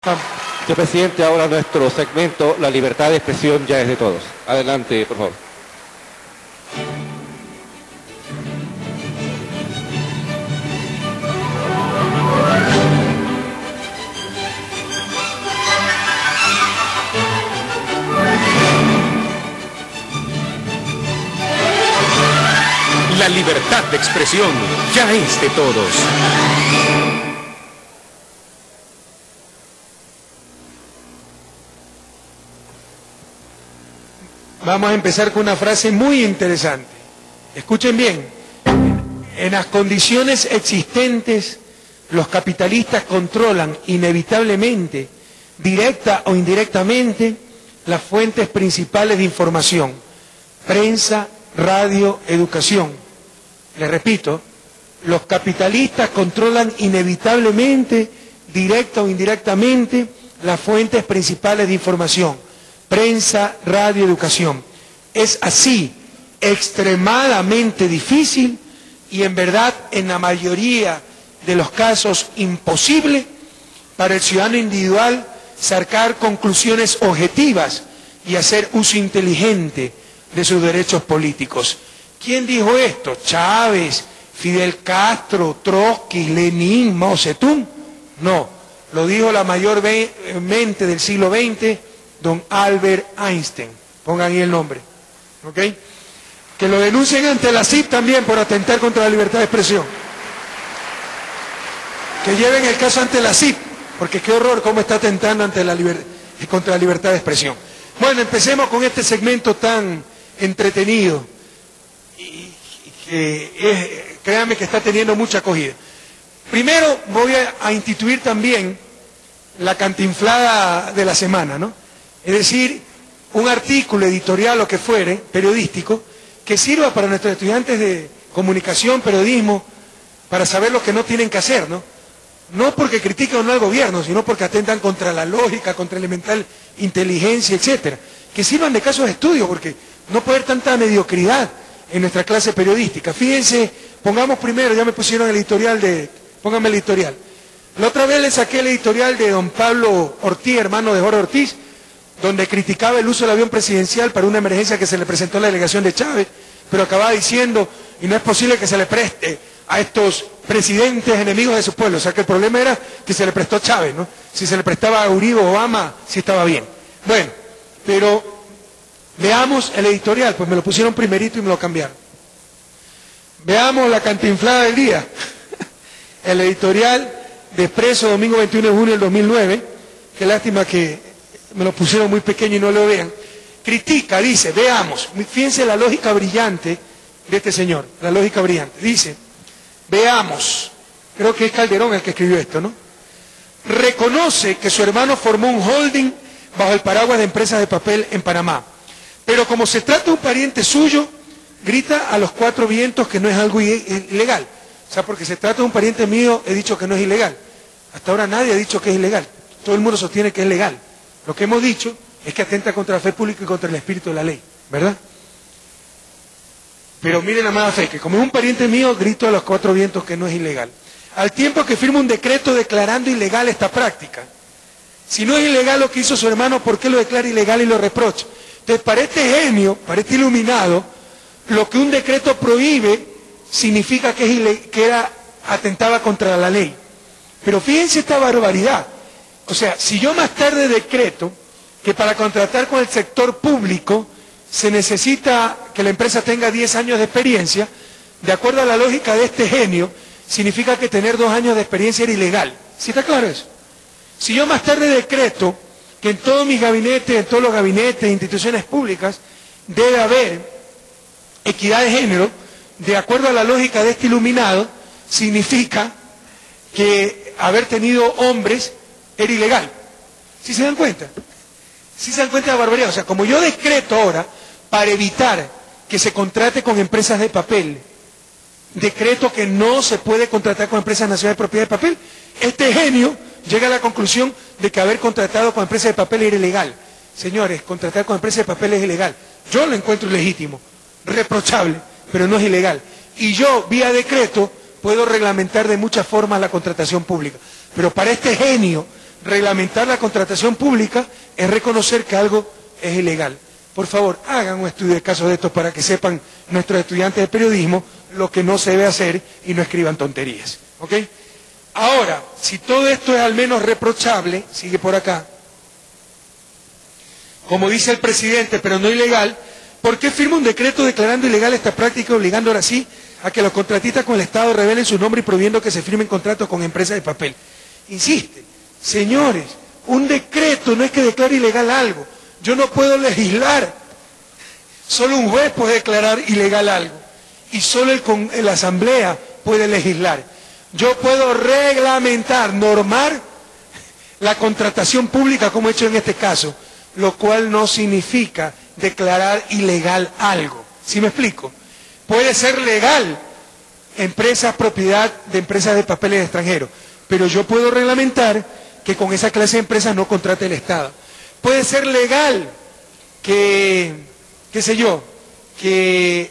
Señor presidente, ahora nuestro segmento, la libertad de expresión ya es de todos. Adelante, por favor. La libertad de expresión ya es de todos. Vamos a empezar con una frase muy interesante. Escuchen bien. En las condiciones existentes, los capitalistas controlan inevitablemente, directa o indirectamente, las fuentes principales de información: prensa, radio, educación. Les repito, los capitalistas controlan inevitablemente, directa o indirectamente, las fuentes principales de información: prensa, radio, educación. Es así, extremadamente difícil y en verdad en la mayoría de los casos imposible para el ciudadano individual sacar conclusiones objetivas y hacer uso inteligente de sus derechos políticos. ¿Quién dijo esto? ¿Chávez, Fidel Castro, Trotsky, Lenin, Mao Zedong? No, lo dijo la mayor mente del siglo XX, don Albert Einstein. Pongan ahí el nombre, ¿ok? Que lo denuncien ante la CIP también por atentar contra la libertad de expresión. Que lleven el caso ante la CIP, porque qué horror cómo está atentando contra la libertad de expresión. Bueno, empecemos con este segmento tan entretenido y que créanme que está teniendo mucha acogida. Primero voy a instituir también la cantinflada de la semana, ¿no? Es decir, un artículo editorial o que fuere, periodístico, que sirva para nuestros estudiantes de comunicación, periodismo, para saber lo que no tienen que hacer, ¿no? No porque critican o no al gobierno, sino porque atentan contra la lógica, contra elemental inteligencia, etcétera. Que sirvan de casos de estudio, porque no puede haber tanta mediocridad en nuestra clase periodística. Fíjense, pongamos primero, ya me pusieron el editorial pónganme el editorial. La otra vez le saqué el editorial de don Pablo Ortiz, hermano de Jorge Ortiz, donde criticaba el uso del avión presidencial para una emergencia que se le presentó a la delegación de Chávez, pero acababa diciendo, y no es posible que se le preste a estos presidentes enemigos de su pueblo. O sea que el problema era que se le prestó a Chávez, ¿no? Si se le prestaba a Uribe o Obama, sí estaba bien. Bueno, pero veamos el editorial, pues me lo pusieron primerito y me lo cambiaron. Veamos la cantinflada del día. El editorial de Expreso, domingo 21 de junio del 2009, qué lástima que me lo pusieron muy pequeño y no lo vean. Critica, dice, veamos, fíjense la lógica brillante de este señor, la lógica brillante. Dice, veamos, creo que es Calderón el que escribió esto, ¿no? Reconoce que su hermano formó un holding bajo el paraguas de empresas de papel en Panamá, pero como se trata de un pariente suyo, grita a los cuatro vientos que no es algo ilegal. O sea, porque se trata de un pariente mío, he dicho que no es ilegal. Hasta ahora nadie ha dicho que es ilegal. Todo el mundo sostiene que es legal. Lo que hemos dicho es que atenta contra la fe pública y contra el espíritu de la ley, ¿verdad? Pero miren la mala fe, que como es un pariente mío, grito a los cuatro vientos que no es ilegal. Al tiempo que firma un decreto declarando ilegal esta práctica. Si no es ilegal lo que hizo su hermano, ¿por qué lo declara ilegal y lo reprocha? Entonces, para este genio, para este iluminado, lo que un decreto prohíbe significa que atentaba contra la ley. Pero fíjense esta barbaridad. O sea, si yo más tarde decreto que para contratar con el sector público se necesita que la empresa tenga 10 años de experiencia, de acuerdo a la lógica de este genio, significa que tener 2 años de experiencia era ilegal. ¿Sí está claro eso? Si yo más tarde decreto que en todos mis gabinetes, en todos los gabinetes e instituciones públicas, debe haber equidad de género, de acuerdo a la lógica de este iluminado, significa que haber tenido hombres era ilegal. ¿Sí se dan cuenta? ¿Sí se dan cuenta de la barbaridad? O sea, como yo decreto ahora, para evitar que se contrate con empresas de papel, decreto que no se puede contratar con empresas nacionales de propiedad de papel, este genio llega a la conclusión de que haber contratado con empresas de papel era ilegal. Señores, contratar con empresas de papel es ilegal. Yo lo encuentro ilegítimo, reprochable, pero no es ilegal. Y yo, vía decreto, puedo reglamentar de muchas formas la contratación pública. Pero para este genio, Reglamentar la contratación pública es reconocer que algo es ilegal. Por favor, hagan un estudio de casos de estos para que sepan nuestros estudiantes de periodismo lo que no se debe hacer y no escriban tonterías. ¿Ok? Ahora, si todo esto es al menos reprochable, sigue por acá, como dice el presidente, pero no ilegal, ¿por qué firma un decreto declarando ilegal esta práctica, obligando ahora sí a que los contratistas con el Estado revelen su nombre y prohibiendo que se firmen contratos con empresas de papel? Insiste, señores, un decreto no es que declare ilegal algo. Yo no puedo legislar. Solo un juez puede declarar ilegal algo. Y solo la Asamblea puede legislar. Yo puedo reglamentar, normar la contratación pública como he hecho en este caso, lo cual no significa declarar ilegal algo. ¿Sí me explico? Puede ser legal empresas propiedad de empresas de papeles extranjeros, pero yo puedo reglamentar que con esa clase de empresas no contrate el Estado. Puede ser legal que, qué sé yo, que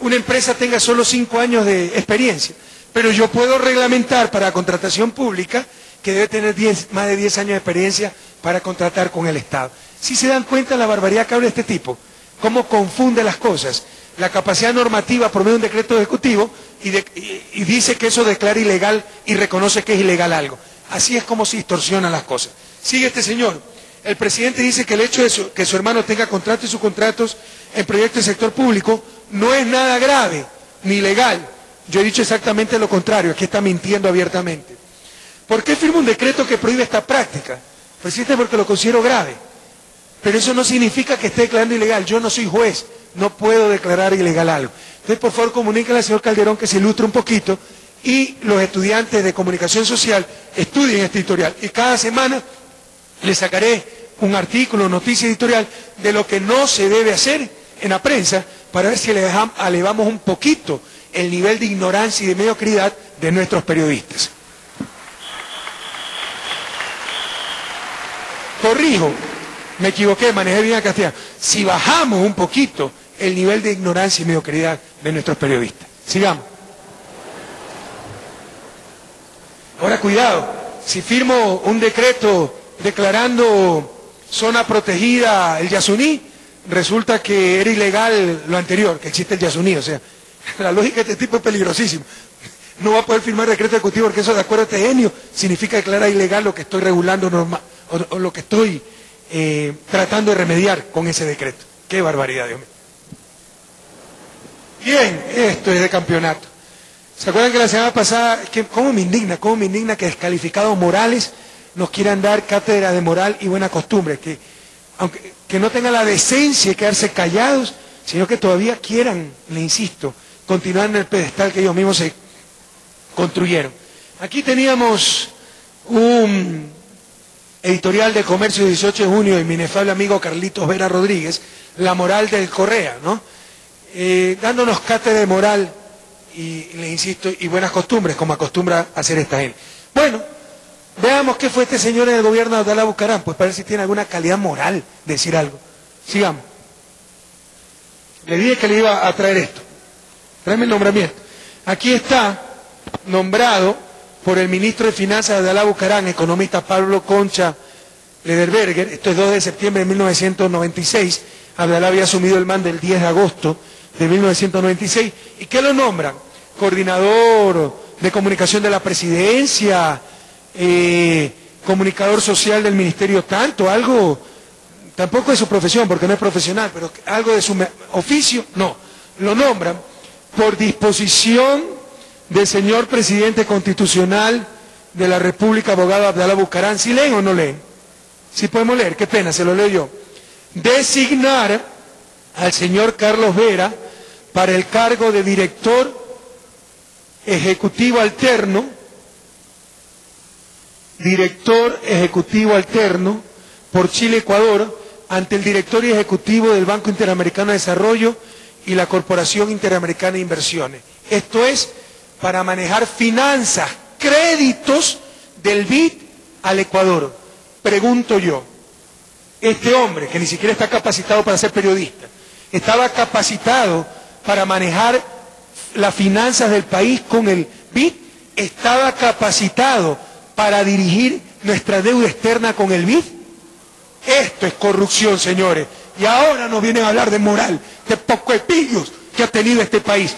una empresa tenga solo 5 años de experiencia, pero yo puedo reglamentar para contratación pública que debe tener más de 10 años de experiencia para contratar con el Estado. ¿Sí se dan cuenta la barbaridad que habla este tipo? ¿Cómo confunde las cosas? La capacidad normativa por medio de un decreto ejecutivo y dice que eso declara ilegal y reconoce que es ilegal algo. Así es como se distorsionan las cosas. Sigue este señor. El presidente dice que el hecho de que su hermano tenga contratos y subcontratos en proyectos del sector público no es nada grave ni ilegal. Yo he dicho exactamente lo contrario, aquí está mintiendo abiertamente. ¿Por qué firma un decreto que prohíbe esta práctica? Presidente, porque lo considero grave. Pero eso no significa que esté declarando ilegal. Yo no soy juez, no puedo declarar ilegal algo. Entonces, por favor, comuníquenle al señor Calderón que se ilustre un poquito y los estudiantes de comunicación social estudien este editorial. Y cada semana les sacaré un artículo, noticia editorial de lo que no se debe hacer en la prensa para ver si elevamos un poquito el nivel de ignorancia y de mediocridad de nuestros periodistas. Corrijo, me equivoqué, manejé bien a castellano. Si bajamos un poquito el nivel de ignorancia y mediocridad de nuestros periodistas. Sigamos. Ahora cuidado, si firmo un decreto declarando zona protegida el Yasuní, resulta que era ilegal lo anterior, que existe el Yasuní. O sea, la lógica de este tipo es peligrosísima. No va a poder firmar decreto ejecutivo porque eso, de acuerdo a este genio, significa declarar ilegal lo que estoy regulando normal, o lo que estoy tratando de remediar con ese decreto. Qué barbaridad, Dios mío. Bien, esto es de campeonato. ¿Se acuerdan que la semana pasada, cómo me indigna que descalificados morales nos quieran dar cátedra de moral y buena costumbre, que no tengan la decencia de quedarse callados, sino que todavía quieran, le insisto, continuar en el pedestal que ellos mismos se construyeron. Aquí teníamos un editorial de Comercio 18 de junio de mi inefable amigo Carlitos Vera Rodríguez, La moral del Correa, ¿no? Dándonos cátedra de moral y le insisto, y buenas costumbres, como acostumbra hacer esta gente. Bueno, veamos qué fue este señor en el gobierno de Abdalá Bucaram, pues para ver si tiene alguna calidad moral de decir algo. Sigamos. Le dije que le iba a traer esto. Tráeme el nombramiento. Aquí está nombrado por el ministro de Finanzas de Abdalá Bucaram, economista Pablo Concha Lederberger. Esto es 2 de septiembre de 1996. Abdalá había asumido el mando el 10 de agosto de 1996. ¿Y qué lo nombran? Coordinador de comunicación de la presidencia, comunicador social del ministerio tanto, algo, tampoco de su profesión, porque no es profesional, pero algo de su oficio, no. Lo nombran por disposición del señor presidente constitucional de la República, abogado Abdalá Bucaram. ¿Sí leen o no leen? Sí podemos leer, qué pena, se lo leo yo. Designar al señor Carlos Vera para el cargo de director ejecutivo alterno por Chile-Ecuador ante el directorio ejecutivo del Banco Interamericano de Desarrollo y la Corporación Interamericana de Inversiones. Esto es para manejar finanzas, créditos del BID al Ecuador. Pregunto yo, este hombre, que ni siquiera está capacitado para ser periodista, estaba capacitado para manejar las finanzas del país con el BID, estaba capacitado para dirigir nuestra deuda externa con el BID. Esto es corrupción, señores. Y ahora nos vienen a hablar de moral, de poco pillos que ha tenido este país.